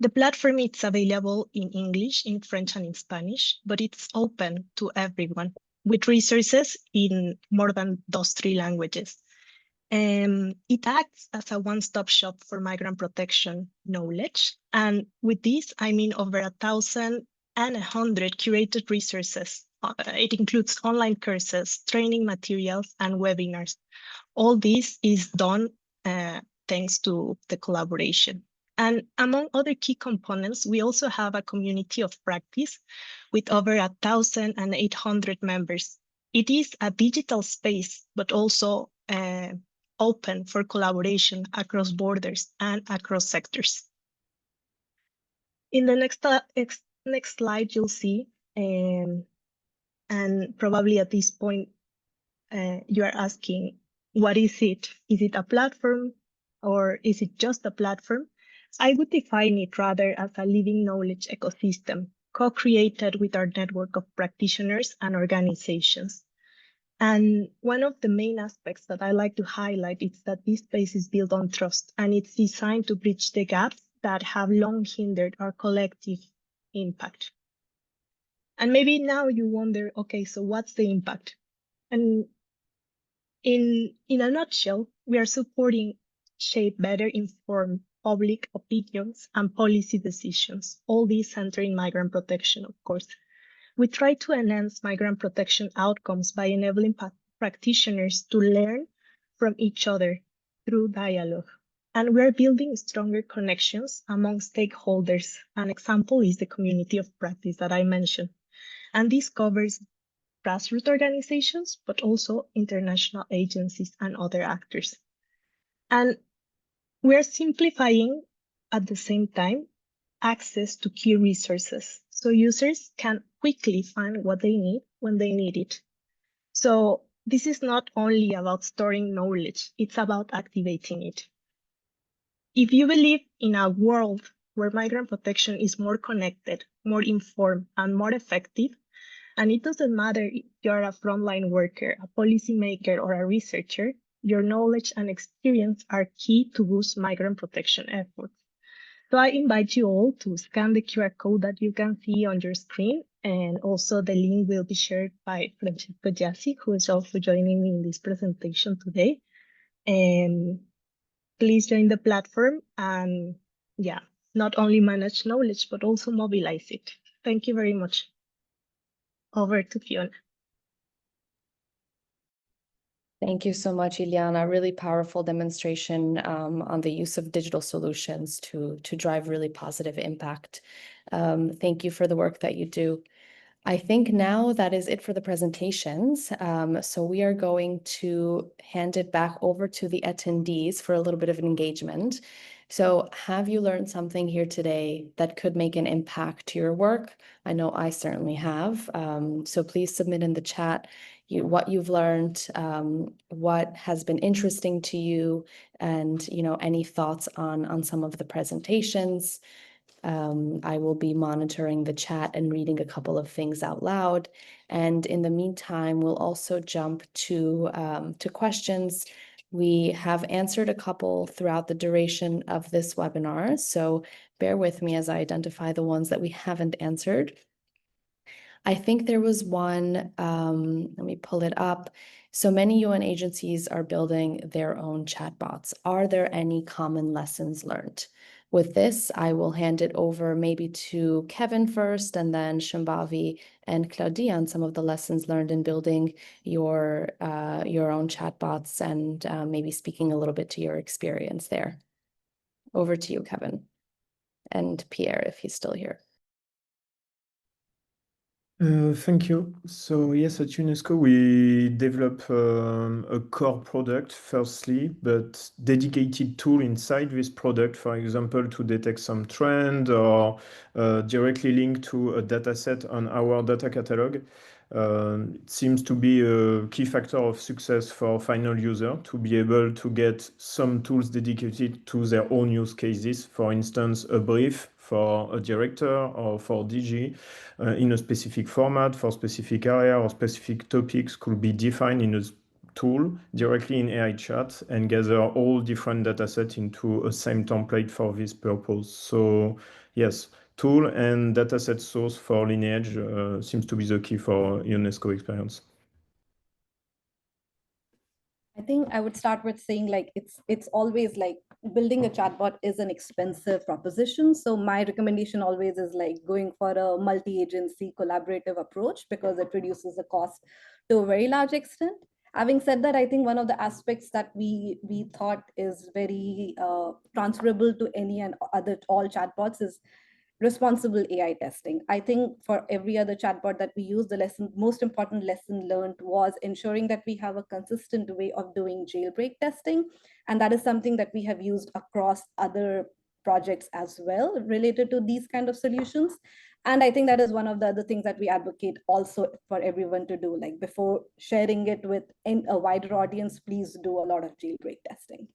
The platform is available in English, in French, and in Spanish, but it's open to everyone with resources in more than those 3 languages. It acts as a one-stop shop for migrant protection knowledge. And with this, I mean over 1,100 curated resources. It includes online courses, training materials, and webinars. All this is done thanks to the collaboration. And among other key components, we also have a community of practice with over 1,800 members. It is a digital space, but also open for collaboration across borders and across sectors. In the next slide, you'll see, and probably at this point, you are asking, what is it? Is it a platform or is it just a platform? I would define it rather as a living knowledge ecosystem, co-created with our network of practitioners and organizations. And one of the main aspects that I like to highlight is that this space is built on trust, and it's designed to bridge the gaps that have long hindered our collective impact. And maybe now you wonder, okay, so what's the impact? And in a nutshell, we are supporting shape better informed public opinions and policy decisions, all these centering migrant protection, of course. We try to enhance migrant protection outcomes by enabling practitioners to learn from each other through dialogue. And we're building stronger connections among stakeholders. An example is the community of practice that I mentioned. And this covers grassroots organizations, but also international agencies and other actors. And we're simplifying at the same time access to key resources, so users can quickly find what they need when they need it. So this is not only about storing knowledge, it's about activating it. If you believe in a world where migrant protection is more connected, more informed, and more effective, and it doesn't matter if you're a frontline worker, a policymaker, or a researcher, your knowledge and experience are key to boost migrant protection efforts. So I invite you all to scan the QR code that you can see on your screen, and also the link will be shared by Francesco Giassi, who is also joining me in this presentation today. And please join the platform and not only manage knowledge, but also mobilize it. Thank you very much. Over to Fiona. Thank you so much, Ileana. Really powerful demonstration on the use of digital solutions to drive really positive impact. Thank you for the work that you do. I think now that is it for the presentations. So we are going to hand it back over to the attendees for a little bit of an engagement. So have you learned something here today that could make an impact to your work? I know I certainly have. So please submit in the chat what you've learned, what has been interesting to you, and any thoughts on some of the presentations. I will be monitoring the chat and reading a couple of things out loud. And in the meantime, we'll also jump to questions We have answered a couple throughout the duration of this webinar, so bear with me as I identify the ones that we haven't answered. I think there was one, let me pull it up. So many UN agencies are building their own chatbots. Are there any common lessons learned? With this, I will hand it over maybe to Kevin first, and then Shambhavi and Claudia on some of the lessons learned in building your own chatbots, and maybe speaking a little bit to your experience there. Over to you, Kevin, and Pierre, if he's still here. Thank you. So yes, at UNESCO, we develop a core product firstly, but dedicated tool inside this product, for example, to detect some trend or directly link to a data set on our data catalog. It seems to be a key factor of success for final user to be able to get some tools dedicated to their own use cases. For instance, a brief for a director or for DG in a specific format for specific area or specific topics could be defined in a tool directly in AI chat and gather all different data sets into a same template for this purpose. So yes, tool and dataset source for lineage seems to be the key for UNESCO experience. I think I would start with saying like it's always like building a chatbot is an expensive proposition. So my recommendation always is like going for a multi-agency collaborative approach because it reduces the cost to a very large extent. Having said that, I think one of the aspects that we thought is very transferable to any and all chatbots is responsible AI testing. I think for every other chatbot that we use, the most important lesson learned was ensuring that we have a consistent way of doing jailbreak testing. And that is something that we have used across other projects as well related to these kind of solutions. And I think that is one of the other things that we advocate also for everyone to do. Like before sharing it with a wider audience, please do a lot of jailbreak testing.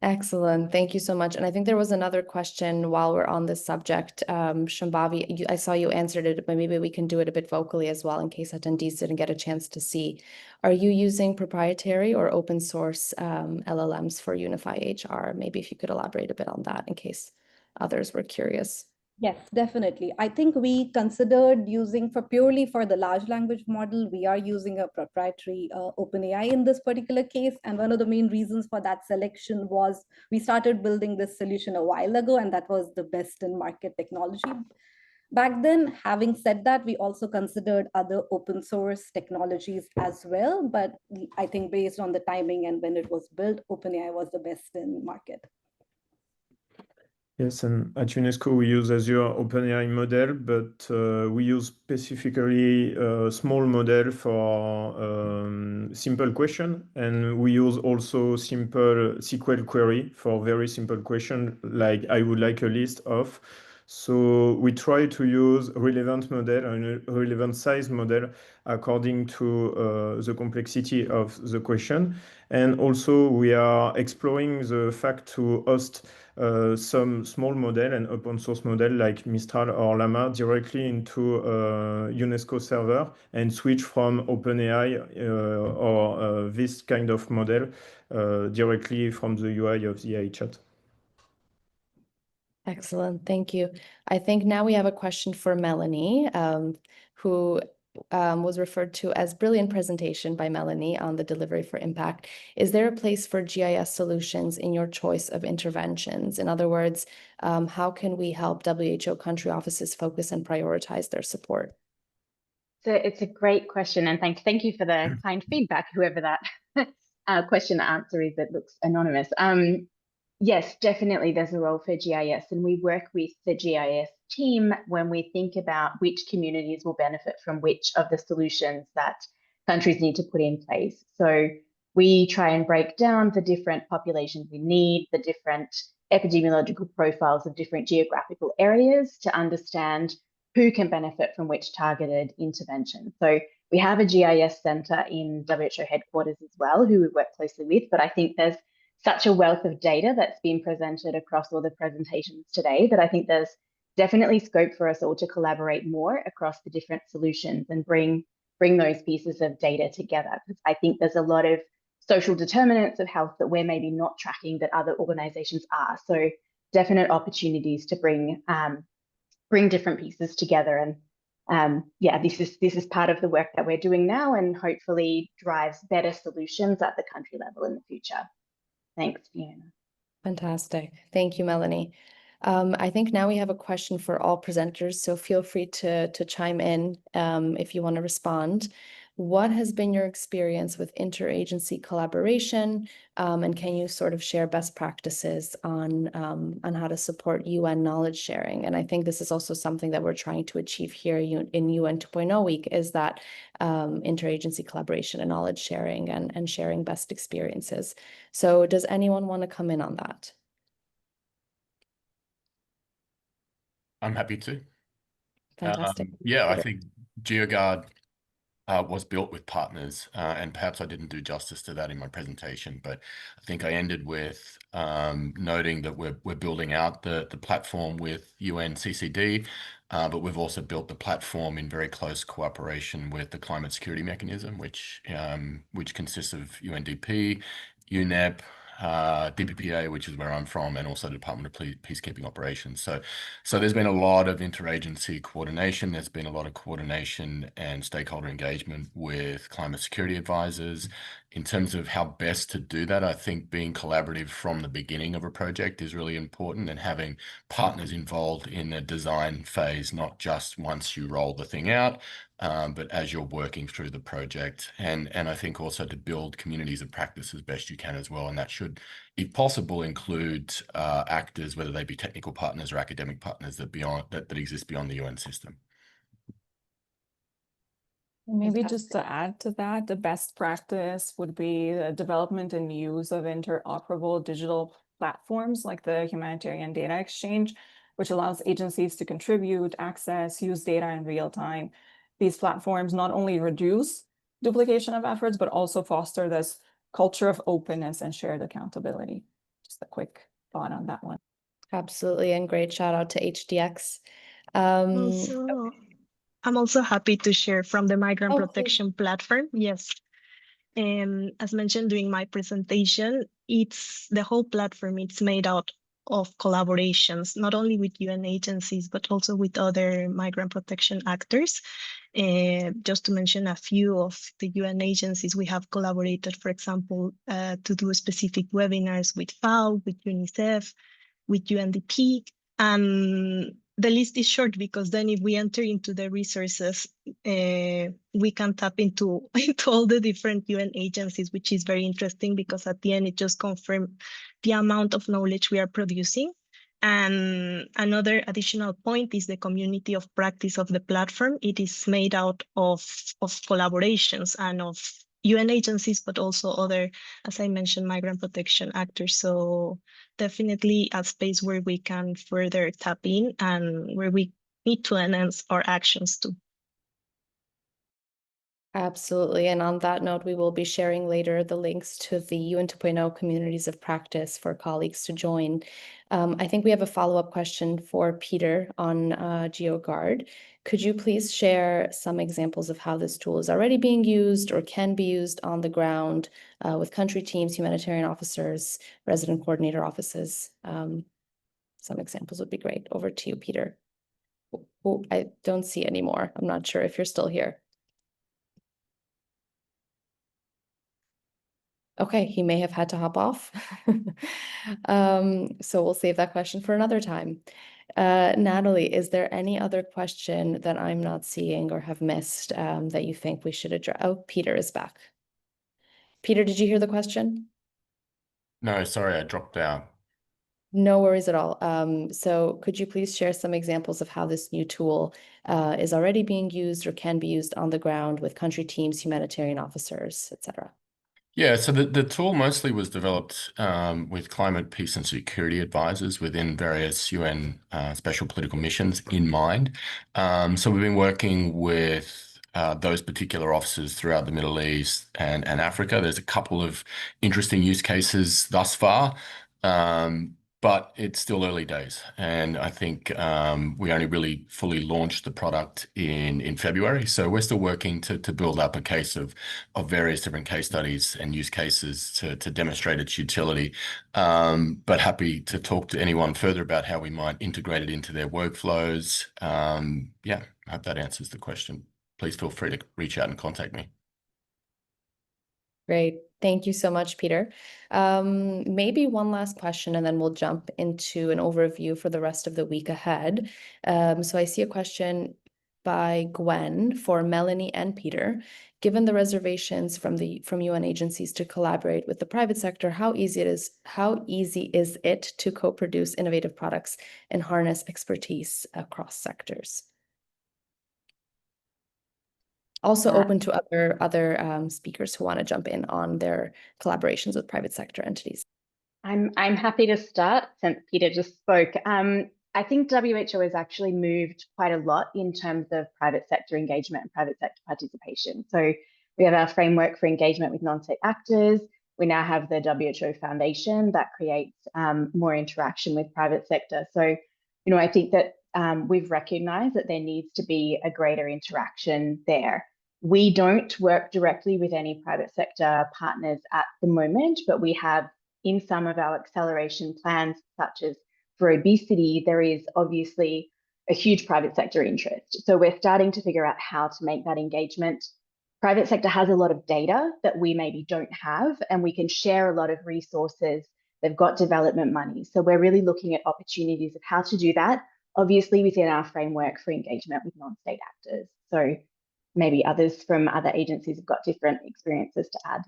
Excellent. Thank you so much. And I think there was another question while we're on this subject. Shambhavi, I saw you answered it, but maybe we can do it a bit vocally as well in case attendees didn't get a chance to see. Are you using proprietary or open source LLMs for Unify HR? Maybe if you could elaborate a bit on that in case others were curious. Yes, definitely. I think we considered using purely for the large language model, we are using a proprietary OpenAI in this particular case. And one of the main reasons for that selection was we started building this solution a while ago, and that was the best in market technology back then. Having said that, we also considered other open source technologies as well. But I think based on the timing and when it was built, OpenAI was the best in market. Yes, and at UNESCO we use Azure OpenAI model, but we use specifically a small model for simple question, and we use also simple SQL query for very simple question like I would like a list of. So we try to use relevant model and a relevant size model according to the complexity of the question. And also we are exploring the fact to host some small model and open source model like Mistral or Llama directly into UNESCO server and switch from OpenAI or this kind of model directly from the UI of the AI chat. Excellent, thank you. I think now we have a question for Melanie, who was referred to as brilliant presentation by Melanie on the delivery for impact. Is there a place for GIS solutions in your choice of interventions? In other words, how can we help WHO country offices focus and prioritize their support? So it's a great question, and thank you for the kind feedback, whoever that question answer is that looks anonymous. Yes, definitely there's a role for GIS, and we work with the GIS team when we think about which communities will benefit from which of the solutions that countries need to put in place. So we try and break down the different populations we need, the different epidemiological profiles of different geographical areas to understand who can benefit from which targeted intervention. So we have a GIS center in WHO headquarters as well, who we work closely with, but I think there's such a wealth of data that's been presented across all the presentations today that I think there's definitely scope for us all to collaborate more across the different solutions and bring bring those pieces of data together, because I think there's a lot of social determinants of health that we're maybe not tracking that other organizations are. So definite opportunities to bring different pieces together. And yeah, this is part of the work that we're doing now, and hopefully drives better solutions at the country level in the future. Thanks, Fiona. Fantastic. Thank you, Melanie. I think now we have a question for all presenters, so feel free to chime in if you want to respond. What has been your experience with interagency collaboration, and can you sort of share best practices on how to support UN knowledge sharing? And I think this is also something that we're trying to achieve here in UN 2.0 week, is that interagency collaboration and knowledge sharing and sharing best experiences. So does anyone want to come in on that? I'm happy to. Fantastic. Yeah, I think Geoguard was built with partners, and perhaps I didn't do justice to that in my presentation, but I think I ended with noting that we're building out the platform with UNCCD, but we've also built the platform in very close cooperation with the Climate Security Mechanism, which consists of UNDP, UNEP, DPPA, which is where I'm from, and also the Department of Peacekeeping Operations. So there's been a lot of interagency coordination. There's been a lot of coordination and stakeholder engagement with climate security advisors. In terms of how best to do that, I think being collaborative from the beginning of a project is really important, and having partners involved in the design phase, not just once you roll the thing out, but as you're working through the project. And I think also to build communities of practice as best you can as well. And that should, if possible, include actors, whether they be technical partners or academic partners that exist beyond the UN system. Maybe just to add to that, the best practice would be the development and use of interoperable digital platforms like the Humanitarian Data Exchange, which allows agencies to contribute, access, use data in real time. These platforms not only reduce duplication of efforts, but also foster this culture of openness and shared accountability. Just a quick thought on that one. Absolutely, and great shout out to HDX. I'm also happy to share from the Migrant Protection Platform. Yes. As mentioned during my presentation, it's the whole platform. It's made out of collaborations, not only with UN agencies, but also with other migrant protection actors. Just to mention a few of the UN agencies, we have collaborated, for example, to do specific webinars with FAO, with UNICEF, with UNDP, and the list is short, because then if we enter into the resources, we can tap into all the different UN agencies, which is very interesting, because at the end, it just confirms the amount of knowledge we are producing. And another additional point is the community of practice of the platform. It is made out of collaborations and of UN agencies, but also other, as I mentioned, migrant protection actors. So definitely a space where we can further tap in and where we need to enhance our actions too. Absolutely. And on that note, we will be sharing later the links to the UN 2.0 communities of practice for colleagues to join. I think we have a follow-up question for Peter on Geoguard. Could you please share some examples of how this tool is already being used or can be used on the ground with country teams, humanitarian officers, resident coordinator offices? Some examples would be great. Over to you, Peter. Oh, I don't see anymore. I'm not sure if you're still here. Okay, he may have had to hop off. So we'll save that question for another time. Natalie, is there any other question that I'm not seeing or have missed that you think we should address? Oh, Peter is back. Peter, did you hear the question? No, sorry, I dropped out. No worries at all. So could you please share some examples of how this new tool is already being used or can be used on the ground with country teams, humanitarian officers, etc.? Yeah, so the tool mostly was developed with climate, peace, and security advisors within various UN special political missions in mind. So we've been working with those particular officers throughout the Middle East and Africa. There's a couple of interesting use cases thus far. but it's still early days. And I think we only really fully launched the product in February. So we're still working to build up a case of various different case studies and use cases to demonstrate its utility. But happy to talk to anyone further about how we might integrate it into their workflows. Yeah, I hope that answers the question. Please feel free to reach out and contact me. Great. Thank you so much, Peter. Maybe one last question, and then we'll jump into an overview for the rest of the week ahead. So I see a question by Gwen for Melanie and Peter. Given the reservations from UN agencies to collaborate with the private sector, how easy is it to co-produce innovative products and harness expertise across sectors? Also open to other speakers who want to jump in on their collaborations with private sector entities. I'm happy to start since Peter just spoke. I think WHO has actually moved quite a lot in terms of private sector engagement and private sector participation. So we have our framework for engagement with non-state actors. We now have the WHO Foundation that creates more interaction with private sector. So, I think that we've recognized that there needs to be a greater interaction there. We don't work directly with any private sector partners at the moment, but we have in some of our acceleration plans, such as for obesity, there is obviously a huge private sector interest. So we're starting to figure out how to make that engagement. Private sector has a lot of data that we maybe don't have, and we can share a lot of resources. They've got development money. So we're really looking at opportunities of how to do that, obviously within our framework for engagement with non-state actors. So maybe others from other agencies have got different experiences to add.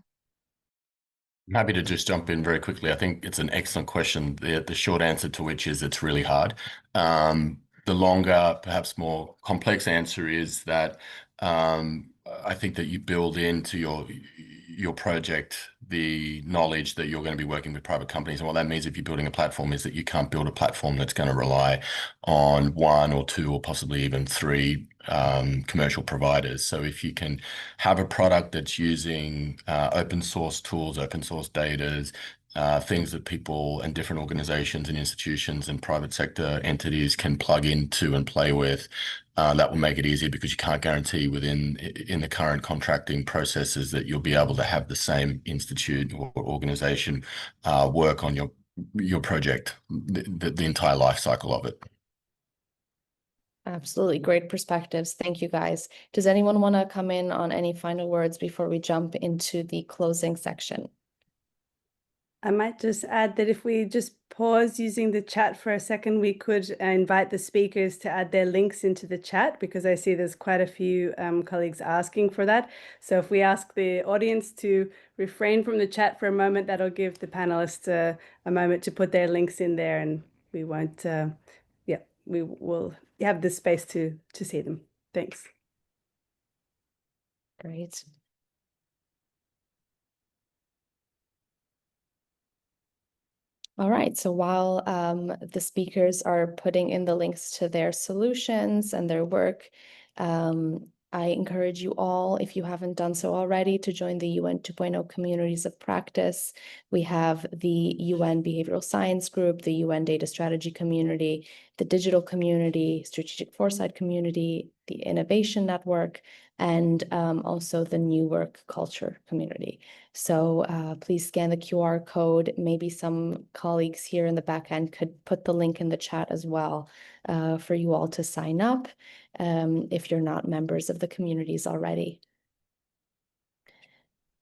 I'm happy to just jump in very quickly. I think it's an excellent question. The short answer to which is it's really hard. The longer, perhaps more complex answer is that I think that you build into your project the knowledge that you're going to be working with private companies. And what that means if you're building a platform is that you can't build a platform that's going to rely on one or two or possibly even three commercial providers. So if you can have a product that's using open source tools, open source data, things that people and different organizations and institutions and private sector entities can plug into and play with, that will make it easier, because you can't guarantee in the current contracting processes that you'll be able to have the same institute or organization work on your project, the entire life cycle of it. Absolutely. Great perspectives. Thank you, guys. Does anyone want to come in on any final words before we jump into the closing section? I might just add that if we just pause using the chat for a second, we could invite the speakers to add their links into the chat, because I see there's quite a few colleagues asking for that. So if we ask the audience to refrain from the chat for a moment, that'll give the panelists a moment to put their links in there, and we won't, we will have the space to see them. Thanks. Great. All right, so while the speakers are putting in the links to their solutions and their work, I encourage you all, if you haven't done so already, to join the UN 2.0 communities of practice. We have the UN Behavioral Science Group, the UN Data Strategy Community, the Digital Community, Strategic Foresight Community, the Innovation Network, and also the New Work Culture Community. So please scan the QR code. Maybe some colleagues here in the back end could put the link in the chat as well for you all to sign up if you're not members of the communities already.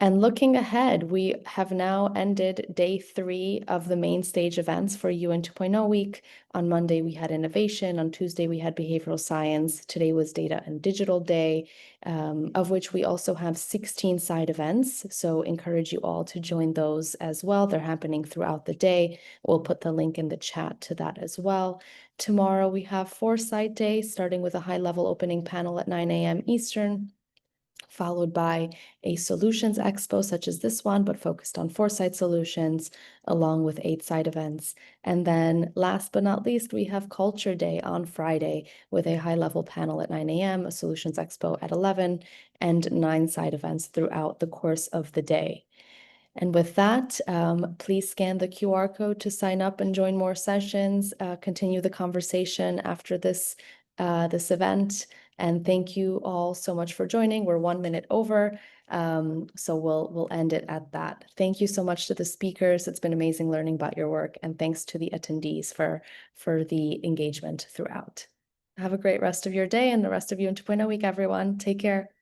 And looking ahead, we have now ended day 3 of the main stage events for UN 2.0 week. On Monday, we had innovation. On Tuesday, we had behavioral science. Today was data and digital day, of which we also have 16 side events. So encourage you all to join those as well. They're happening throughout the day. We'll put the link in the chat to that as well. Tomorrow, we have Foresight Day, starting with a high-level opening panel at 9 a.m. Eastern, followed by a Solutions Expo such as this one, but focused on foresight solutions, along with 8 side events. And then last but not least, we have Culture Day on Friday with a high-level panel at 9 a.m., a Solutions Expo at 11, and 9 side events throughout the course of the day. And with that, please scan the QR code to sign up and join more sessions, continue the conversation after this event. And thank you all so much for joining. We're 1 minute over, so we'll end it at that. Thank you so much to the speakers. It's been amazing learning about your work, and thanks to the attendees for the engagement throughout. Have a great rest of your day and the rest of you in 2.0 week, everyone. Take care.